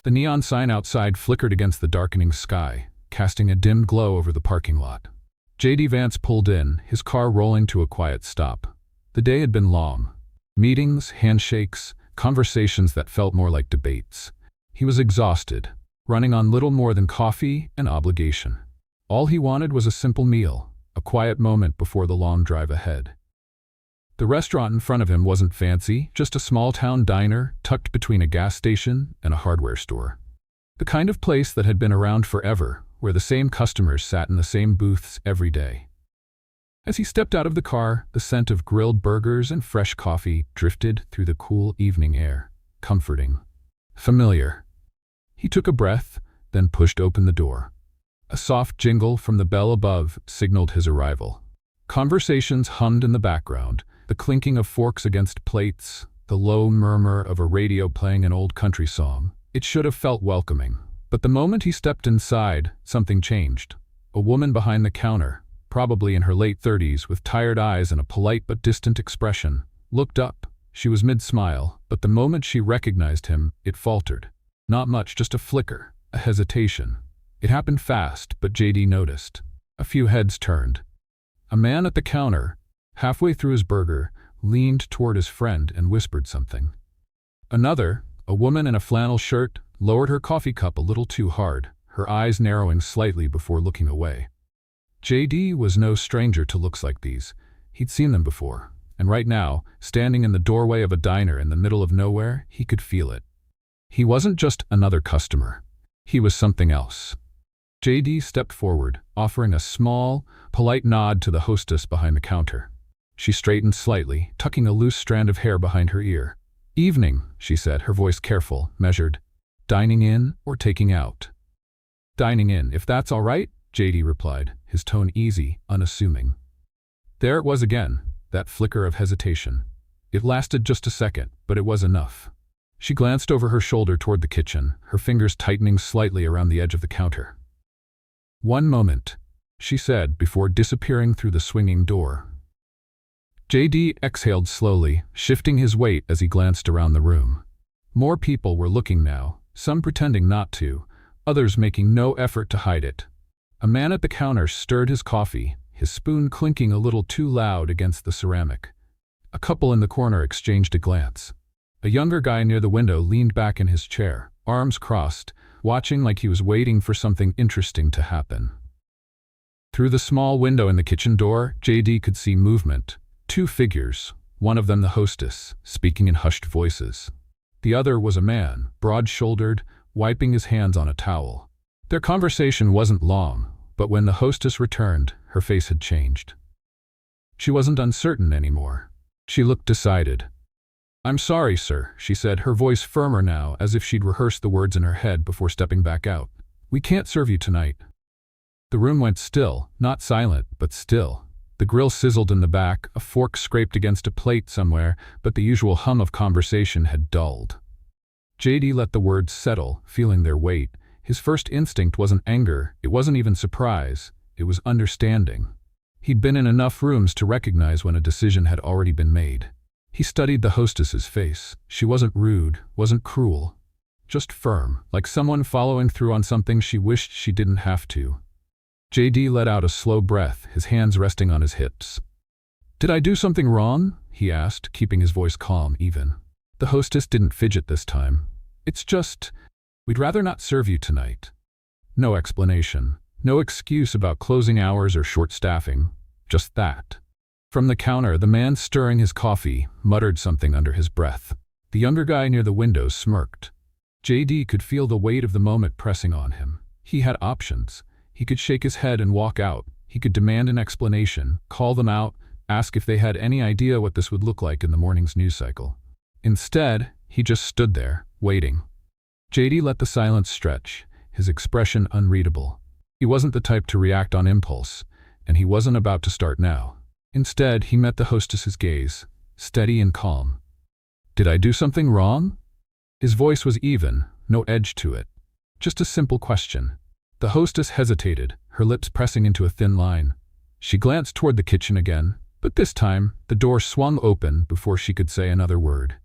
The neon sign outside flickered against the darkening sky, casting a dim glow over the parking lot. JD Vance pulled in, his car rolling to a quiet stop. The day had been long. Meetings, handshakes, conversations that felt more like debates. He was exhausted, running on little more than coffee and obligation. All he wanted was a simple meal, a quiet moment before the long drive ahead. The restaurant in front of him wasn't fancy, just a small-town diner tucked between a gas station and a hardware store. The kind of place that had been around forever, where the same customers sat in the same booths every day. As he stepped out of the car, the scent of grilled burgers and fresh coffee drifted through the cool evening air, comforting, familiar. He took a breath, then pushed open the door. A soft jingle from the bell above signaled his arrival. Conversations hummed in the background, the clinking of forks against plates, the low murmur of a radio playing an old country song. It should have felt welcoming. But the moment he stepped inside, something changed. A woman behind the counter, probably in her late 30s with tired eyes and a polite but distant expression, looked up. She was mid-smile, but the moment she recognized him, it faltered. Not much, just a flicker, a hesitation. It happened fast, but JD noticed. A few heads turned. A man at the counter, halfway through his burger, leaned toward his friend and whispered something. Another, a woman in a flannel shirt, lowered her coffee cup a little too hard, her eyes narrowing slightly before looking away. JD was no stranger to looks like these. He'd seen them before, and right now, standing in the doorway of a diner in the middle of nowhere, he could feel it. He wasn't just another customer. He was something else. JD stepped forward, offering a small, polite nod to the hostess behind the counter. She straightened slightly, tucking a loose strand of hair behind her ear. "Evening," she said, her voice careful, measured. "Dining in or taking out?" "Dining in, if that's all right," JD replied, his tone easy, unassuming. There it was again, that flicker of hesitation. It lasted just a second, but it was enough. She glanced over her shoulder toward the kitchen, her fingers tightening slightly around the edge of the counter. "One moment," she said before disappearing through the swinging door. JD exhaled slowly, shifting his weight as he glanced around the room. More people were looking now, some pretending not to, others making no effort to hide it. A man at the counter stirred his coffee, his spoon clinking a little too loud against the ceramic. A couple in the corner exchanged a glance. A younger guy near the window leaned back in his chair, arms crossed, watching like he was waiting for something interesting to happen. Through the small window in the kitchen door, JD could see movement. Two figures, one of them the hostess, speaking in hushed voices. The other was a man, broad-shouldered, wiping his hands on a towel. Their conversation wasn't long, but when the hostess returned, her face had changed. She wasn't uncertain anymore. She looked decided. "I'm sorry, sir," she said, her voice firmer now, as if she'd rehearsed the words in her head before stepping back out. "We can't serve you tonight." The room went still, not silent, but still. The grill sizzled in the back, a fork scraped against a plate somewhere, but the usual hum of conversation had dulled. JD let the words settle, feeling their weight. His first instinct wasn't anger, it wasn't even surprise, it was understanding. He'd been in enough rooms to recognize when a decision had already been made. He studied the hostess's face. She wasn't rude, wasn't cruel, just firm, like someone following through on something she wished she didn't have to. JD let out a slow breath, his hands resting on his hips. "Did I do something wrong?" he asked, keeping his voice calm, even. The hostess didn't fidget this time. "It's just, we'd rather not serve you tonight." No explanation, no excuse about closing hours or short staffing, just that. From the counter, the man stirring his coffee muttered something under his breath. The younger guy near the window smirked. JD could feel the weight of the moment pressing on him. He had options. He could shake his head and walk out. He could demand an explanation, call them out, ask if they had any idea what this would look like in the morning's news cycle. Instead, he just stood there, waiting. JD let the silence stretch, his expression unreadable. He wasn't the type to react on impulse, and he wasn't about to start now. Instead, he met the hostess's gaze, steady and calm. "Did I do something wrong?" His voice was even, no edge to it. Just a simple question. The hostess hesitated, her lips pressing into a thin line. She glanced toward the kitchen again, but this time, the door swung open before she could say another word.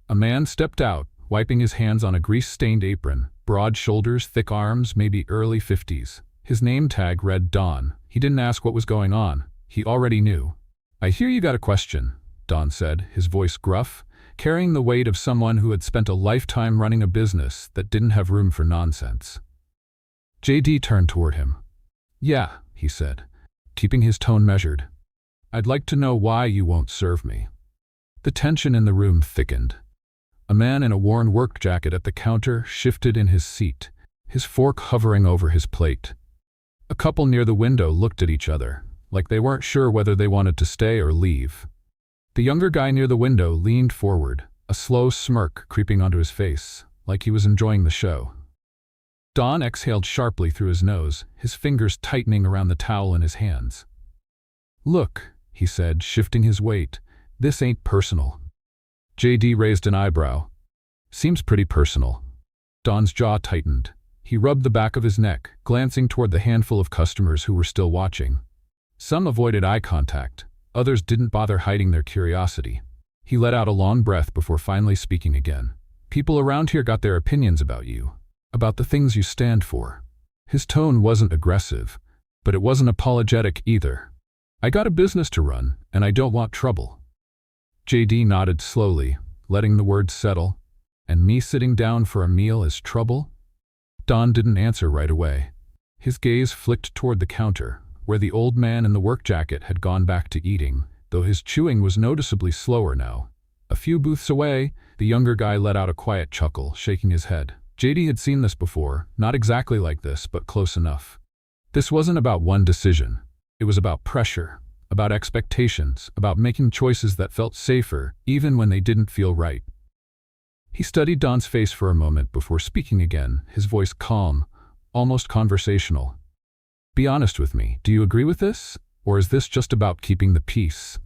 A man stepped out, wiping his hands on a grease-stained apron, broad shoulders, thick arms, maybe early 50s. His name tag read Don. He didn't ask what was going on. He already knew. "I hear you got a question," Don said, his voice gruff, carrying the weight of someone who had spent a lifetime running a business that didn't have room for nonsense. JD turned toward him. "Yeah," he said, keeping his tone measured. "I'd like to know why you won't serve me." The tension in the room thickened. A man in a worn work jacket at the counter shifted in his seat, his fork hovering over his plate. A couple near the window looked at each other, like they weren't sure whether they wanted to stay or leave. The younger guy near the window leaned forward, a slow smirk creeping onto his face, like he was enjoying the show. Don exhaled sharply through his nose, his fingers tightening around the towel in his hands. "Look," he said, shifting his weight, "this ain't personal." JD raised an eyebrow. "Seems pretty personal." Don's jaw tightened. He rubbed the back of his neck, glancing toward the handful of customers who were still watching. Some avoided eye contact. Others didn't bother hiding their curiosity. He let out a long breath before finally speaking again. "People around here got their opinions about you, about the things you stand for." His tone wasn't aggressive, but it wasn't apologetic either. "I got a business to run, and I don't want trouble." JD nodded slowly, letting the words settle. "And me sitting down for a meal is trouble?" Don didn't answer right away. His gaze flicked toward the counter, where the old man in the work jacket had gone back to eating, though his chewing was noticeably slower now. A few booths away, the younger guy let out a quiet chuckle, shaking his head. JD had seen this before, not exactly like this, but close enough. This wasn't about one decision. It was about pressure, about expectations, about making choices that felt safer, even when they didn't feel right. He studied Don's face for a moment before speaking again, his voice calm, almost conversational. "Be honest with me, do you agree with this? Or is this just about keeping the peace?"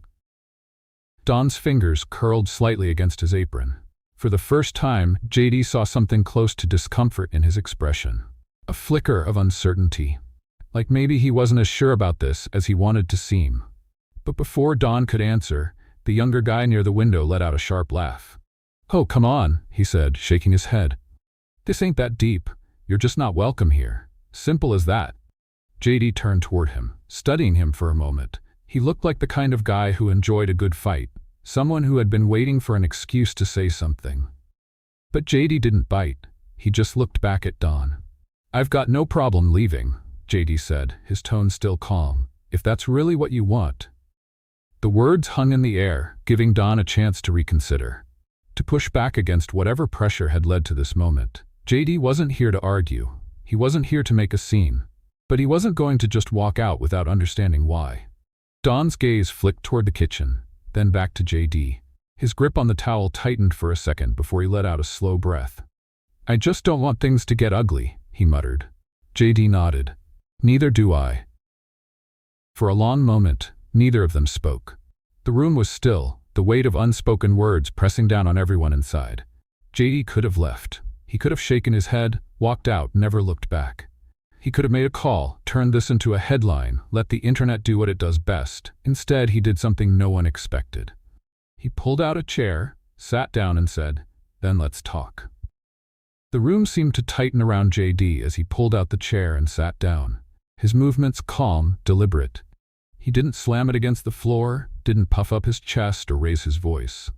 Don's fingers curled slightly against his apron. For the first time, JD saw something close to discomfort in his expression. A flicker of uncertainty. Like maybe he wasn't as sure about this as he wanted to seem. But before Don could answer, the younger guy near the window let out a sharp laugh. "Oh, come on," he said, shaking his head. "This ain't that deep. You're just not welcome here. Simple as that." JD turned toward him, studying him for a moment. He looked like the kind of guy who enjoyed a good fight, someone who had been waiting for an excuse to say something. But JD didn't bite. He just looked back at Don. "I've got no problem leaving," JD said, his tone still calm, "if that's really what you want." The words hung in the air, giving Don a chance to reconsider, to push back against whatever pressure had led to this moment. JD wasn't here to argue. He wasn't here to make a scene. But he wasn't going to just walk out without understanding why. Don's gaze flicked toward the kitchen, then back to JD. His grip on the towel tightened for a second before he let out a slow breath. "I just don't want things to get ugly," he muttered. JD nodded. "Neither do I." For a long moment, neither of them spoke. The room was still, the weight of unspoken words pressing down on everyone inside. JD could have left. He could have shaken his head, walked out, never looked back. He could have made a call, turned this into a headline, let the internet do what it does best. Instead, he did something no one expected. He pulled out a chair, sat down and said, "Then let's talk." The room seemed to tighten around JD as he pulled out the chair and sat down. His movements calm, deliberate. He didn't slam it against the floor, didn't puff up his chest or raise his voice.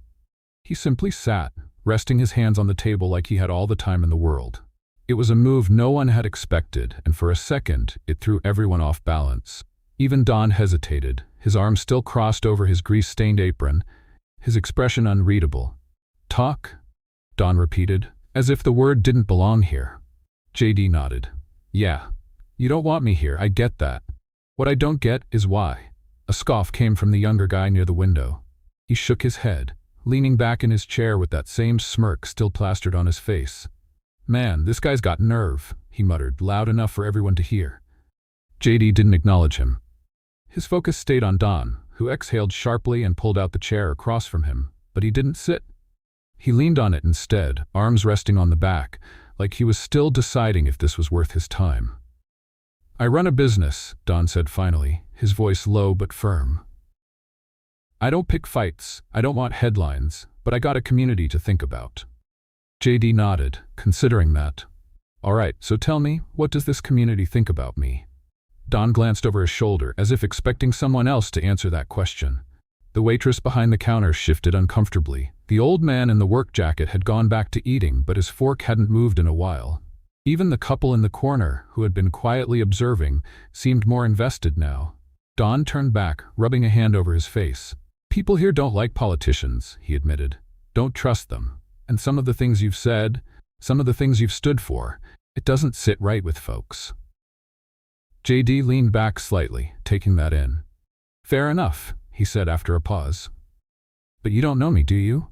He simply sat, resting his hands on the table like he had all the time in the world. It was a move no one had expected, and for a second, it threw everyone off balance. Even Don hesitated, his arms still crossed over his grease-stained apron, his expression unreadable. "Talk?" Don repeated, as if the word didn't belong here. JD nodded. "Yeah. You don't want me here, I get that. What I don't get is why." A scoff came from the younger guy near the window. He shook his head, leaning back in his chair with that same smirk still plastered on his face. "Man, this guy's got nerve," he muttered, loud enough for everyone to hear. JD didn't acknowledge him. His focus stayed on Don, who exhaled sharply and pulled out the chair across from him, but he didn't sit. He leaned on it instead, arms resting on the back, like he was still deciding if this was worth his time. "I run a business," Don said finally, his voice low but firm. "I don't pick fights, I don't want headlines, but I got a community to think about." JD nodded, considering that. All right, so tell me, what does this community think about me? Don glanced over his shoulder, as if expecting someone else to answer that question. The waitress behind the counter shifted uncomfortably. The old man in the work jacket had gone back to eating, but his fork hadn't moved in a while. Even the couple in the corner, who had been quietly observing, seemed more invested now. Don turned back, rubbing a hand over his face. People here don't like politicians, he admitted. Don't trust them. And some of the things you've said, some of the things you've stood for, it doesn't sit right with folks. JD leaned back slightly, taking that in. Fair enough, he said after a pause. But you don't know me, do you?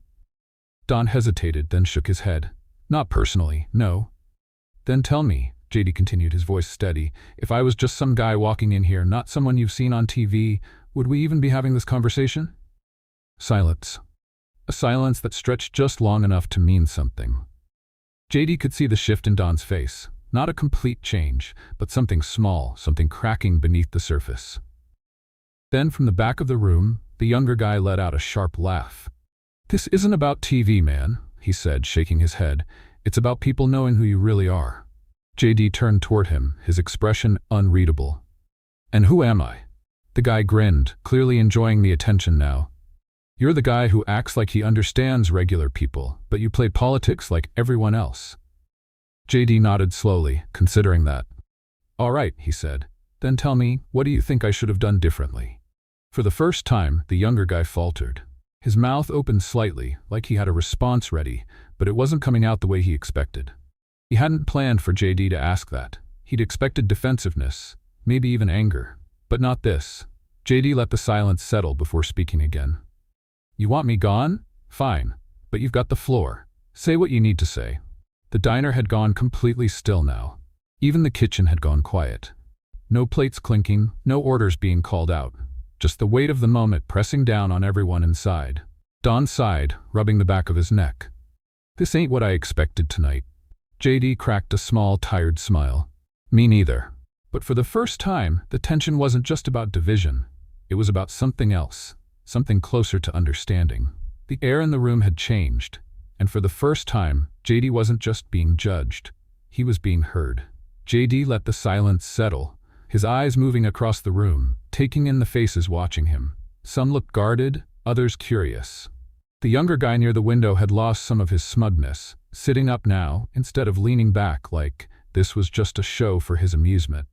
Don hesitated, then shook his head. Not personally, no. Then tell me, JD continued, his voice steady, if I was just some guy walking in here, not someone you've seen on TV, would we even be having this conversation? Silence. A silence that stretched just long enough to mean something. JD could see the shift in Don's face. Not a complete change, but something small, something cracking beneath the surface. Then from the back of the room, the younger guy let out a sharp laugh. This isn't about TV, man, he said, shaking his head. It's about people knowing who you really are. JD turned toward him, his expression unreadable. And who am I? The guy grinned, clearly enjoying the attention now. You're the guy who acts like he understands regular people, but you play politics like everyone else. JD nodded slowly, considering that. All right, he said. Then tell me, what do you think I should have done differently? For the first time, the younger guy faltered. His mouth opened slightly, like he had a response ready, but it wasn't coming out the way he expected. He hadn't planned for JD to ask that. He'd expected defensiveness, maybe even anger. But not this. JD let the silence settle before speaking again. You want me gone? Fine. But you've got the floor. Say what you need to say. The diner had gone completely still now. Even the kitchen had gone quiet. No plates clinking, no orders being called out. Just the weight of the moment pressing down on everyone inside. Don sighed, rubbing the back of his neck. This ain't what I expected tonight. JD cracked a small, tired smile. Me neither. But for the first time, the tension wasn't just about division. It was about something else, something closer to understanding. The air in the room had changed, and for the first time, JD wasn't just being judged. He was being heard. JD let the silence settle, his eyes moving across the room, taking in the faces watching him. Some looked guarded, others curious. The younger guy near the window had lost some of his smugness, sitting up now instead of leaning back like this was just a show for his amusement.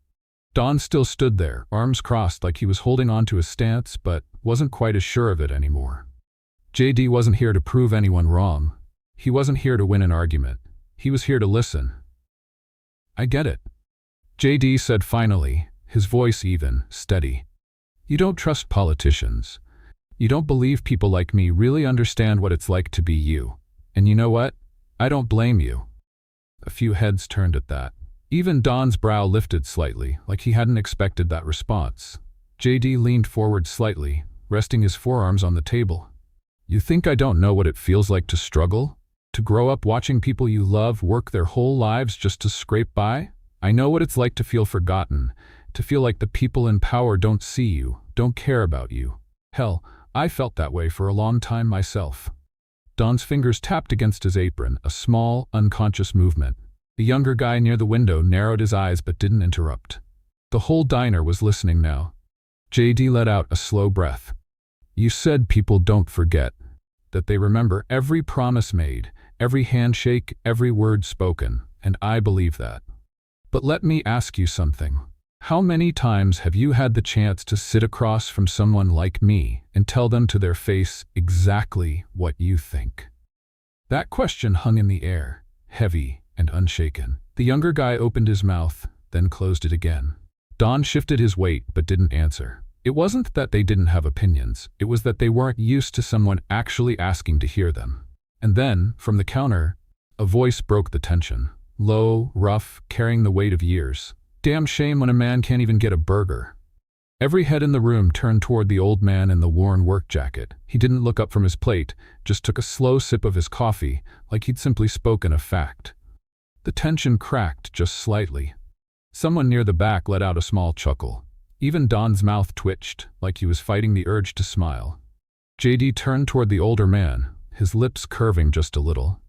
Don still stood there, arms crossed like he was holding on to his stance, but wasn't quite as sure of it anymore. JD wasn't here to prove anyone wrong. He wasn't here to win an argument. He was here to listen. I get it, JD said finally, his voice even, steady. You don't trust politicians. You don't believe people like me really understand what it's like to be you. And you know what? I don't blame you. A few heads turned at that. Even Don's brow lifted slightly, like he hadn't expected that response. JD leaned forward slightly, resting his forearms on the table. You think I don't know what it feels like to struggle? To grow up watching people you love work their whole lives just to scrape by? I know what it's like to feel forgotten, to feel like the people in power don't see you, don't care about you. Hell, I felt that way for a long time myself. Don's fingers tapped against his apron, a small, unconscious movement. The younger guy near the window narrowed his eyes but didn't interrupt. The whole diner was listening now. JD let out a slow breath. You said people don't forget, that they remember every promise made, every handshake, every word spoken, and I believe that. But let me ask you something. How many times have you had the chance to sit across from someone like me and tell them to their face exactly what you think? That question hung in the air, heavy and unshaken. The younger guy opened his mouth, then closed it again. Don shifted his weight but didn't answer. It wasn't that they didn't have opinions, it was that they weren't used to someone actually asking to hear them. And then, from the counter, a voice broke the tension. Low, rough, carrying the weight of years. Damn shame when a man can't even get a burger. Every head in the room turned toward the old man in the worn work jacket. He didn't look up from his plate, just took a slow sip of his coffee, like he'd simply spoken a fact. The tension cracked just slightly. Someone near the back let out a small chuckle. Even Don's mouth twitched, like he was fighting the urge to smile. JD turned toward the older man, his lips curving just a little.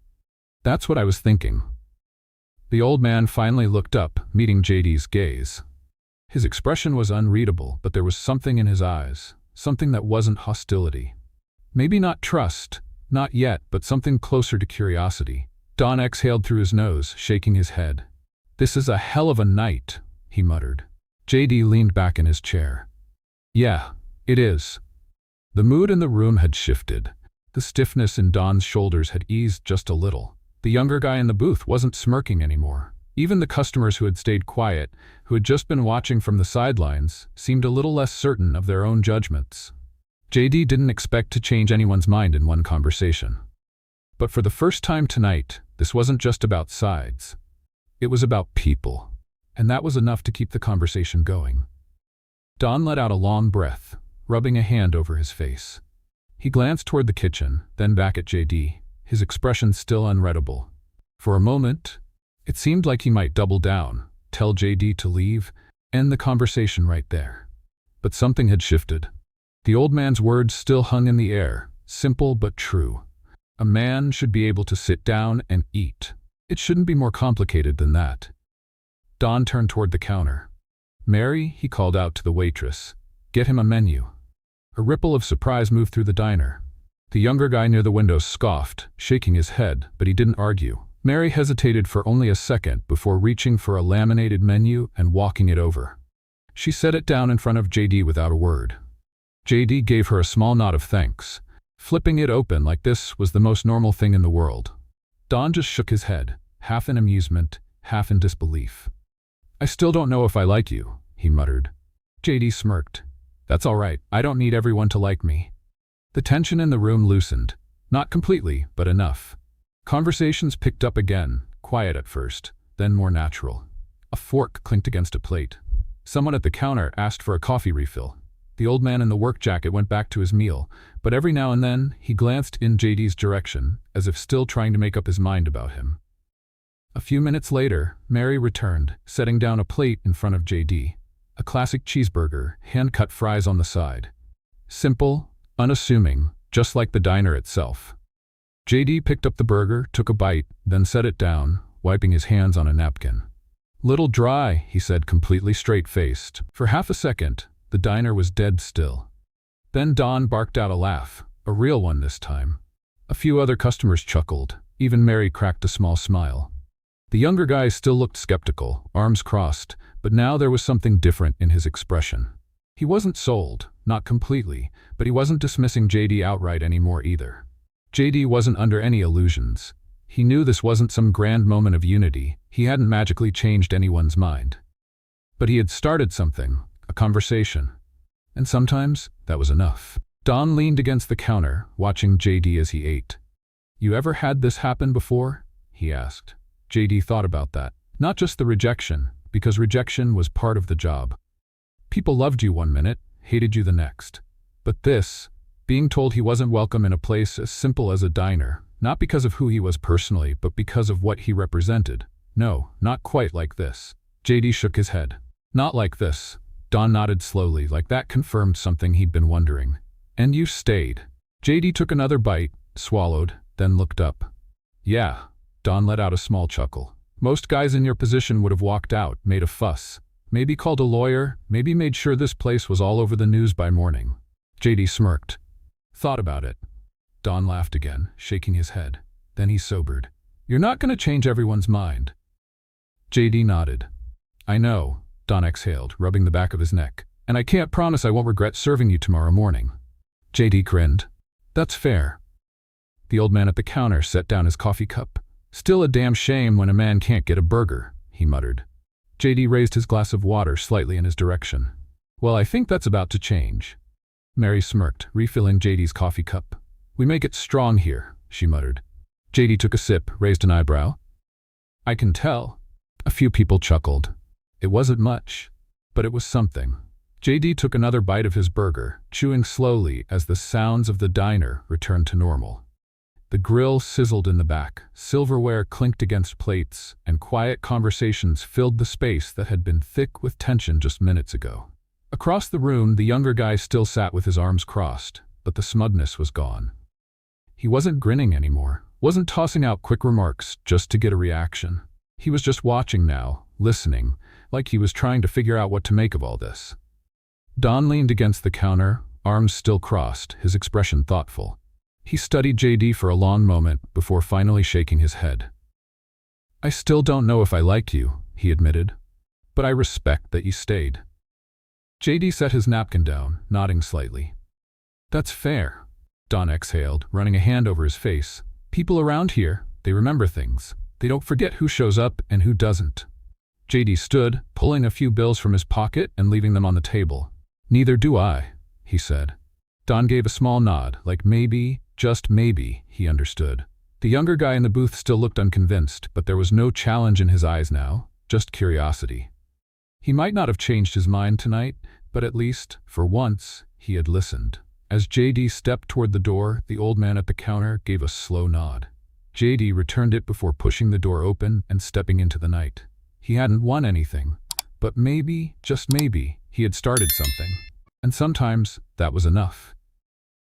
That's what I was thinking. The old man finally looked up, meeting JD's gaze. His expression was unreadable, but there was something in his eyes, something that wasn't hostility. Maybe not trust, not yet, but something closer to curiosity. Don exhaled through his nose, shaking his head. "This is a hell of a night," he muttered. JD leaned back in his chair. "Yeah, it is." The mood in the room had shifted. The stiffness in Don's shoulders had eased just a little. The younger guy in the booth wasn't smirking anymore. Even the customers who had stayed quiet, who had just been watching from the sidelines, seemed a little less certain of their own judgments. JD didn't expect to change anyone's mind in one conversation. But for the first time tonight, this wasn't just about sides. It was about people. And that was enough to keep the conversation going. Don let out a long breath, rubbing a hand over his face. He glanced toward the kitchen, then back at JD, his expression still unreadable. For a moment, it seemed like he might double down, tell JD to leave, end the conversation right there. But something had shifted. The old man's words still hung in the air, simple but true. A man should be able to sit down and eat. It shouldn't be more complicated than that. Don turned toward the counter. "Mary," he called out to the waitress, "get him a menu." A ripple of surprise moved through the diner. The younger guy near the window scoffed, shaking his head, but he didn't argue. Mary hesitated for only a second before reaching for a laminated menu and walking it over. She set it down in front of JD without a word. JD gave her a small nod of thanks. Flipping it open like this was the most normal thing in the world. Don just shook his head, half in amusement, half in disbelief. "I still don't know if I like you," he muttered. JD smirked. "That's all right. I don't need everyone to like me." The tension in the room loosened. Not completely, but enough. Conversations picked up again, quiet at first, then more natural. A fork clinked against a plate. Someone at the counter asked for a coffee refill. The old man in the work jacket went back to his meal, but every now and then he glanced in JD's direction, as if still trying to make up his mind about him. A few minutes later, Mary returned, setting down a plate in front of JD. A classic cheeseburger, hand-cut fries on the side. Simple, unassuming, just like the diner itself. JD picked up the burger, took a bite, then set it down, wiping his hands on a napkin. "Little dry," he said, completely straight-faced. For half a second, the diner was dead still. Then Don barked out a laugh, a real one this time. A few other customers chuckled. Even Mary cracked a small smile. The younger guy still looked skeptical, arms crossed, but now there was something different in his expression. He wasn't sold, not completely, but he wasn't dismissing JD outright anymore either. JD wasn't under any illusions. He knew this wasn't some grand moment of unity. He hadn't magically changed anyone's mind. But he had started something, a conversation. And sometimes that was enough. Don leaned against the counter, watching JD as he ate. "You ever had this happen before?" he asked. JD thought about that. Not just the rejection, because rejection was part of the job. People loved you one minute, hated you the next. But this, being told he wasn't welcome in a place as simple as a diner, not because of who he was personally, but because of what he represented. No, not quite like this. JD shook his head. "Not like this." Don nodded slowly, like that confirmed something he'd been wondering. "And you stayed." JD took another bite, swallowed, then looked up. "Yeah." Don let out a small chuckle. "Most guys in your position would have walked out, made a fuss. Maybe called a lawyer, maybe made sure this place was all over the news by morning." JD smirked. "Thought about it." Don laughed again, shaking his head. Then he sobered. "You're not going to change everyone's mind." JD nodded. "I know," Don exhaled, rubbing the back of his neck. "And I can't promise I won't regret serving you tomorrow morning." JD grinned. "That's fair." The old man at the counter set down his coffee cup. "Still a damn shame when a man can't get a burger," he muttered. JD raised his glass of water slightly in his direction. "Well, I think that's about to change." Mary smirked, refilling JD's coffee cup. "We make it strong here," she muttered. JD took a sip, raised an eyebrow. "I can tell." A few people chuckled. It wasn't much, but it was something. JD took another bite of his burger, chewing slowly as the sounds of the diner returned to normal. The grill sizzled in the back, silverware clinked against plates, and quiet conversations filled the space that had been thick with tension just minutes ago. Across the room, the younger guy still sat with his arms crossed, but the smugness was gone. He wasn't grinning anymore, wasn't tossing out quick remarks just to get a reaction. He was just watching now, listening, like he was trying to figure out what to make of all this. Don leaned against the counter, arms still crossed, his expression thoughtful. He studied JD for a long moment before finally shaking his head. "I still don't know if I like you," he admitted, "but I respect that you stayed." JD set his napkin down, nodding slightly. "That's fair," Don exhaled, running a hand over his face. "People around here, they remember things. They don't forget who shows up and who doesn't." JD stood, pulling a few bills from his pocket and leaving them on the table. "Neither do I," he said. Don gave a small nod, like maybe, just maybe, he understood. The younger guy in the booth still looked unconvinced, but there was no challenge in his eyes now, just curiosity. He might not have changed his mind tonight, but at least, for once, he had listened. As JD stepped toward the door, the old man at the counter gave a slow nod. JD returned it before pushing the door open and stepping into the night. He hadn't won anything, but maybe, just maybe, he had started something. And sometimes, that was enough.